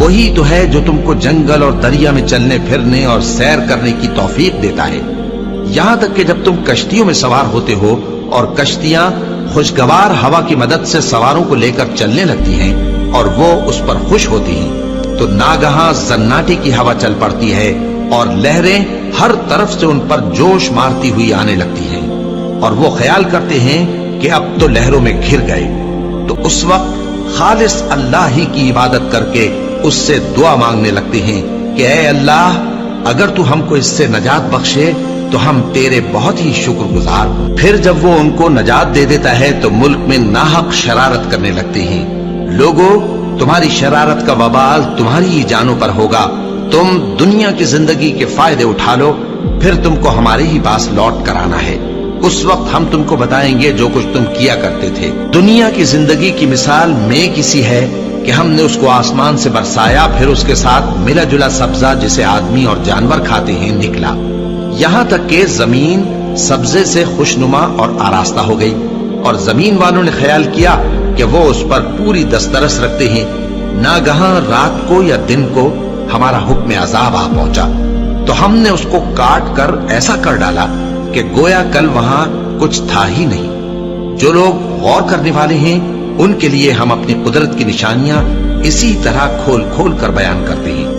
وہی تو ہے جو تم کو جنگل اور دریا میں چلنے پھرنے اور سیر کرنے کی توفیق دیتا ہے، یہاں تک کہ جب تم کشتیوں میں سوار ہوتے ہو اور کشتیاں خوشگوار ہوا کی مدد سے سواروں کو لے کر چلنے لگتی ہیں اور وہ اس پر خوش ہوتی ہیں، تو ناگہاں زناٹی کی ہوا چل پڑتی ہے اور لہریں ہر طرف سے ان پر جوش مارتی ہوئی آنے لگتی ہیں، اور وہ خیال کرتے ہیں کہ اب تو لہروں میں گھر گئے، تو اس وقت خالص اللہ ہی کی عبادت کر کے اس سے دعا مانگنے لگتے ہیں کہ اے اللہ، اگر تو ہم کو اس سے نجات بخشے تو ہم تیرے بہت ہی شکر گزار ہوں۔ پھر جب وہ ان کو نجات دے دیتا ہے تو ملک میں ناحق شرارت کرنے لگتے ہیں۔ لوگو، تمہاری شرارت کا وبال تمہاری ہی جانوں پر ہوگا، تم دنیا کی زندگی کے فائدے اٹھا لو، پھر تم کو ہمارے ہی پاس لوٹ کر آنا ہے، اس وقت ہم تم کو بتائیں گے جو کچھ تم کیا کرتے تھے۔ دنیا کی زندگی کی مثال میں کسی ہے کہ ہم نے اس کو آسمان سے برسایا، پھر اس کے ساتھ ملا جلا سبزہ جسے آدمی اور جانور کھاتے ہیں نکلا، یہاں تک کہ زمین سبزے سے خوشنما اور آراستہ ہو گئی، اور زمین والوں نے خیال کیا کہ وہ اس پر پوری دسترس رکھتے ہیں۔ ناگہاں رات کو یا دن کو ہمارا حکم عذاب آ پہنچا تو ہم نے اس کو کاٹ کر ایسا کر ڈالا کہ گویا کل وہاں کچھ تھا ہی نہیں۔ جو لوگ غور کرنے والے ہیں ان کے لیے ہم اپنی قدرت کی نشانیاں اسی طرح کھول کھول کر بیان کرتے ہیں۔